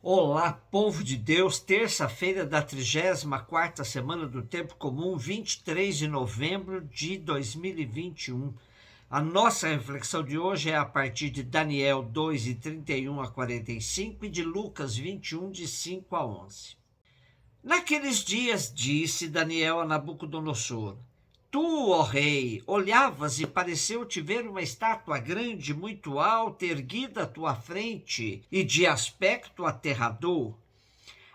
Olá, povo de Deus, terça-feira da 34ª semana do Tempo Comum, 23 de novembro de 2021. A nossa reflexão de hoje é a partir de Daniel 2, de 31 a 45 e de Lucas 21, de 5 a 11. Naqueles dias disse Daniel a Nabucodonosor: Tu, ó rei, olhavas e pareceu-te ver uma estátua grande, muito alta, erguida à tua frente e de aspecto aterrador.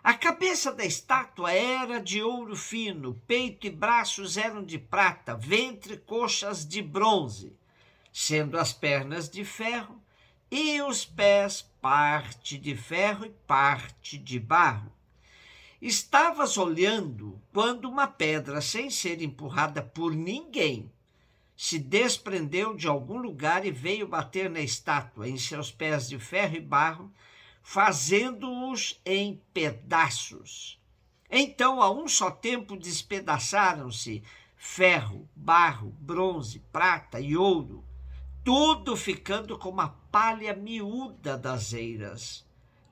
A cabeça da estátua era de ouro fino, peito e braços eram de prata, ventre e coxas de bronze, sendo as pernas de ferro e os pés parte de ferro e parte de barro. Estavas olhando quando uma pedra, sem ser empurrada por ninguém, se desprendeu de algum lugar e veio bater na estátua, em seus pés de ferro e barro, fazendo-os em pedaços. Então, a um só tempo, despedaçaram-se ferro, barro, bronze, prata e ouro, tudo ficando como a palha miúda das eiras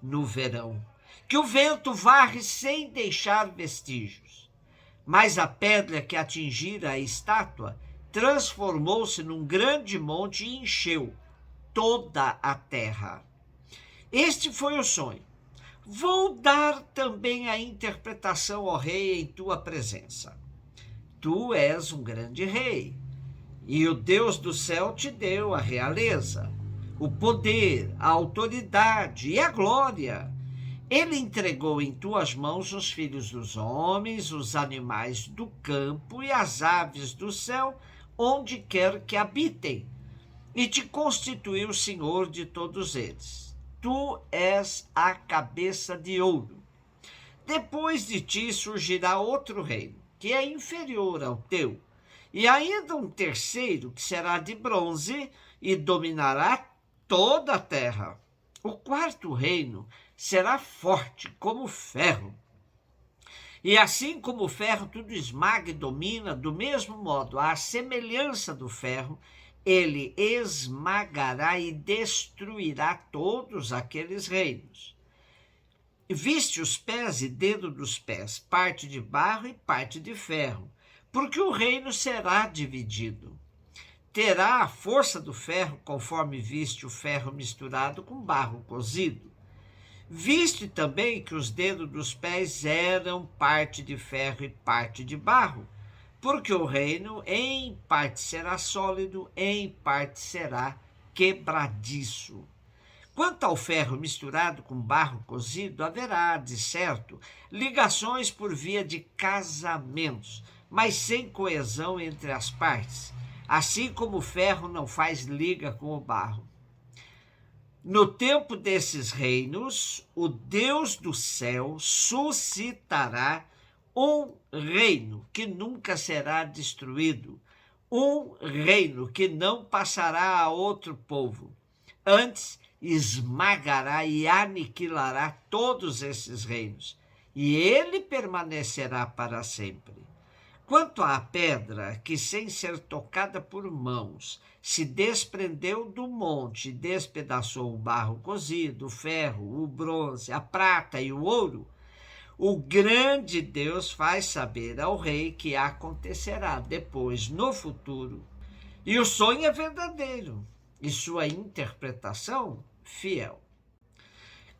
no verão, que o vento varre sem deixar vestígios. Mas a pedra que atingira a estátua transformou-se num grande monte e encheu toda a terra. Este foi o sonho. Vou dar também a interpretação, ó rei, em tua presença. Tu és um grande rei, e o Deus do céu te deu a realeza, o poder, a autoridade e a glória. Ele entregou em tuas mãos os filhos dos homens, os animais do campo e as aves do céu, onde quer que habitem, e te constituiu senhor de todos eles. Tu és a cabeça de ouro. Depois de ti surgirá outro reino, que é inferior ao teu, e ainda um terceiro, que será de bronze e dominará toda a terra. O quarto reino será forte como ferro. E assim como o ferro tudo esmaga e domina, do mesmo modo, à semelhança do ferro, ele esmagará e destruirá todos aqueles reinos. Viste os pés e dedo dos pés, parte de barro e parte de ferro, porque o reino será dividido. Terá a força do ferro, conforme viste o ferro misturado com barro cozido. Viste também que os dedos dos pés eram parte de ferro e parte de barro, porque o reino em parte será sólido, em parte será quebradiço. Quanto ao ferro misturado com barro cozido, haverá, de certo, ligações por via de casamentos, mas sem coesão entre as partes, assim como o ferro não faz liga com o barro. No tempo desses reinos, o Deus do céu suscitará um reino que nunca será destruído, um reino que não passará a outro povo. Antes, esmagará e aniquilará todos esses reinos, e ele permanecerá para sempre. Quanto à pedra que, sem ser tocada por mãos, se desprendeu do monte e despedaçou o barro cozido, o ferro, o bronze, a prata e o ouro, o grande Deus faz saber ao rei que acontecerá depois, no futuro. E o sonho é verdadeiro, e sua interpretação fiel.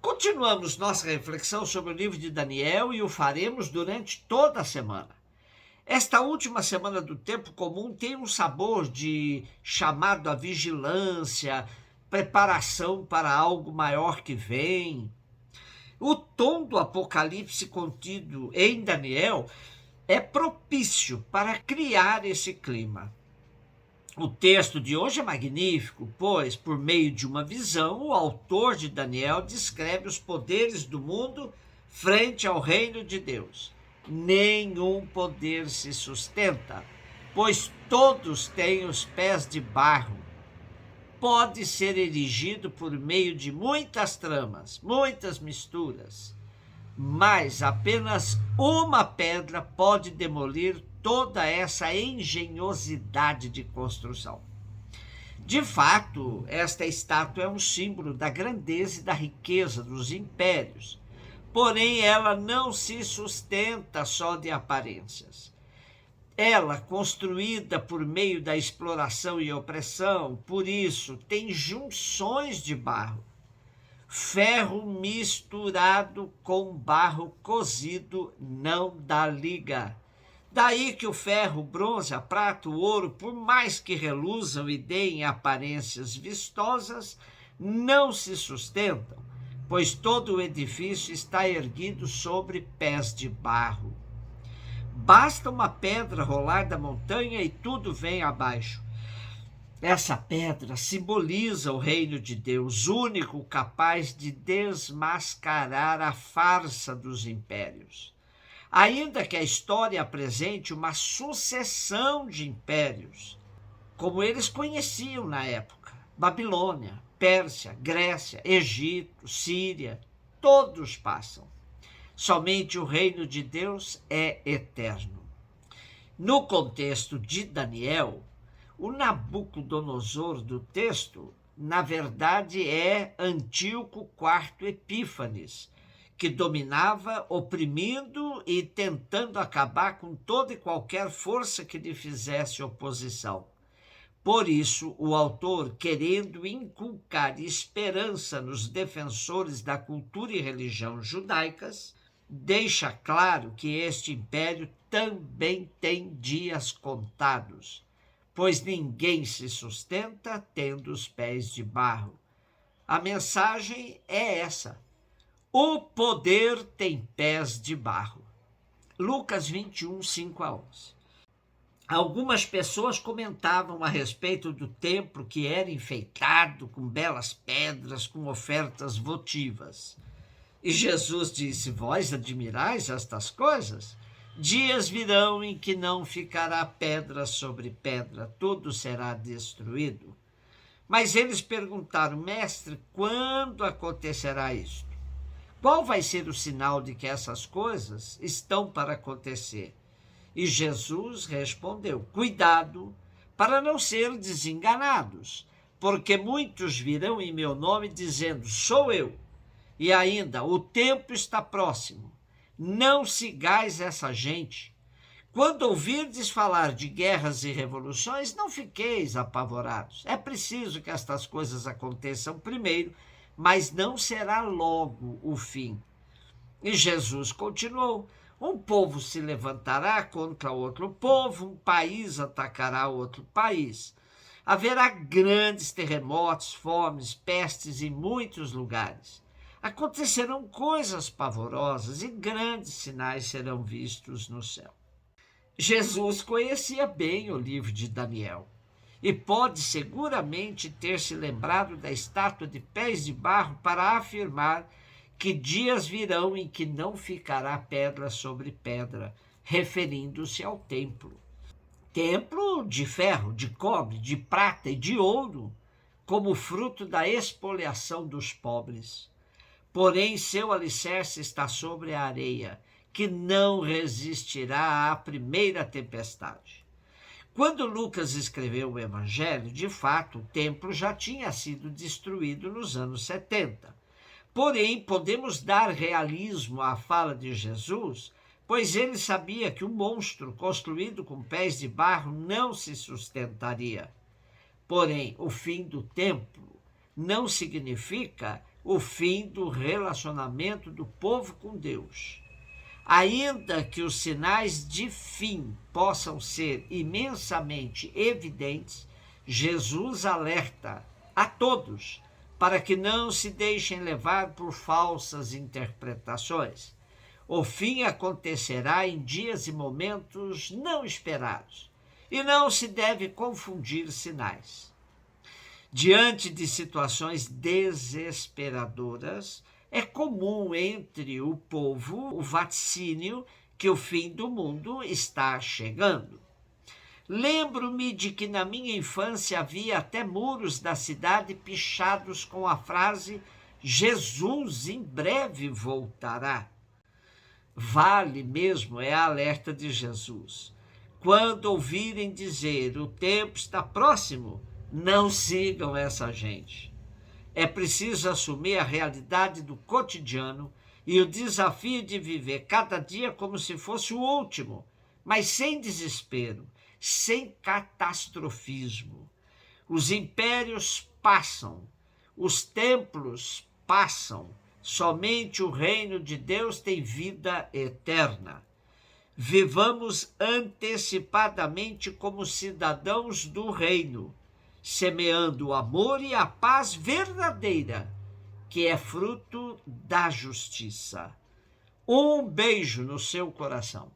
Continuamos nossa reflexão sobre o livro de Daniel e o faremos durante toda a semana. Esta última semana do Tempo Comum tem um sabor de chamado à vigilância, preparação para algo maior que vem. O tom do Apocalipse contido em Daniel é propício para criar esse clima. O texto de hoje é magnífico, pois, por meio de uma visão, o autor de Daniel descreve os poderes do mundo frente ao reino de Deus. Nenhum poder se sustenta, pois todos têm os pés de barro. Pode ser erigido por meio de muitas tramas, muitas misturas, mas apenas uma pedra pode demolir toda essa engenhosidade de construção. De fato, esta estátua é um símbolo da grandeza e da riqueza dos impérios, Porém, ela não se sustenta só de aparências. Ela, construída por meio da exploração e opressão, por isso tem junções de barro. Ferro misturado com barro cozido não dá liga. Daí que o ferro, o bronze, a prata, o ouro, por mais que reluzam e deem aparências vistosas, não se sustentam, pois todo o edifício está erguido sobre pés de barro. Basta uma pedra rolar da montanha e tudo vem abaixo. Essa pedra simboliza o reino de Deus, único capaz de desmascarar a farsa dos impérios. Ainda que a história apresente uma sucessão de impérios, como eles conheciam na época: Babilônia, Pérsia, Grécia, Egito, Síria, todos passam. Somente o reino de Deus é eterno. No contexto de Daniel, o Nabucodonosor do texto, na verdade, é Antíoco IV Epífanes, que dominava, oprimindo e tentando acabar com toda e qualquer força que lhe fizesse oposição. Por isso, o autor, querendo inculcar esperança nos defensores da cultura e religião judaicas, deixa claro que este império também tem dias contados, pois ninguém se sustenta tendo os pés de barro. A mensagem é essa: o poder tem pés de barro. Lucas 21, 5-11. Algumas pessoas comentavam a respeito do templo, que era enfeitado com belas pedras, com ofertas votivas. E Jesus disse: vós admirais estas coisas? Dias virão em que não ficará pedra sobre pedra, tudo será destruído. Mas eles perguntaram: mestre, quando acontecerá isto? Qual vai ser o sinal de que essas coisas estão para acontecer? E Jesus respondeu: cuidado para não ser desenganados, porque muitos virão em meu nome dizendo: sou eu. E ainda: o tempo está próximo. Não sigais essa gente. Quando ouvirdes falar de guerras e revoluções, não fiqueis apavorados. É preciso que estas coisas aconteçam primeiro, mas não será logo o fim. E Jesus continuou: um povo se levantará contra outro povo, um país atacará outro país. Haverá grandes terremotos, fomes, pestes em muitos lugares. Acontecerão coisas pavorosas e grandes sinais serão vistos no céu. Jesus conhecia bem o livro de Daniel e pode seguramente ter se lembrado da estátua de pés de barro para afirmar que dias virão em que não ficará pedra sobre pedra, referindo-se ao templo. Templo de ferro, de cobre, de prata e de ouro, como fruto da expoliação dos pobres. Porém, seu alicerce está sobre a areia, que não resistirá à primeira tempestade. Quando Lucas escreveu o Evangelho, de fato, o templo já tinha sido destruído nos anos 70. Porém, podemos dar realismo à fala de Jesus, pois ele sabia que o monstro construído com pés de barro não se sustentaria. Porém, o fim do templo não significa o fim do relacionamento do povo com Deus. Ainda que os sinais de fim possam ser imensamente evidentes, Jesus alerta a todos para que não se deixem levar por falsas interpretações. O fim acontecerá em dias e momentos não esperados, e não se deve confundir sinais. Diante de situações desesperadoras, é comum entre o povo o vaticínio que o fim do mundo está chegando. Lembro-me de que na minha infância havia até muros da cidade pichados com a frase: Jesus em breve voltará. Vale mesmo é a alerta de Jesus. Quando ouvirem dizer o tempo está próximo, não sigam essa gente. É preciso assumir a realidade do cotidiano e o desafio de viver cada dia como se fosse o último, mas sem desespero, sem catastrofismo. Os impérios passam, os templos passam, somente o reino de Deus tem vida eterna. Vivamos antecipadamente como cidadãos do reino, semeando o amor e a paz verdadeira, que é fruto da justiça. Um beijo no seu coração.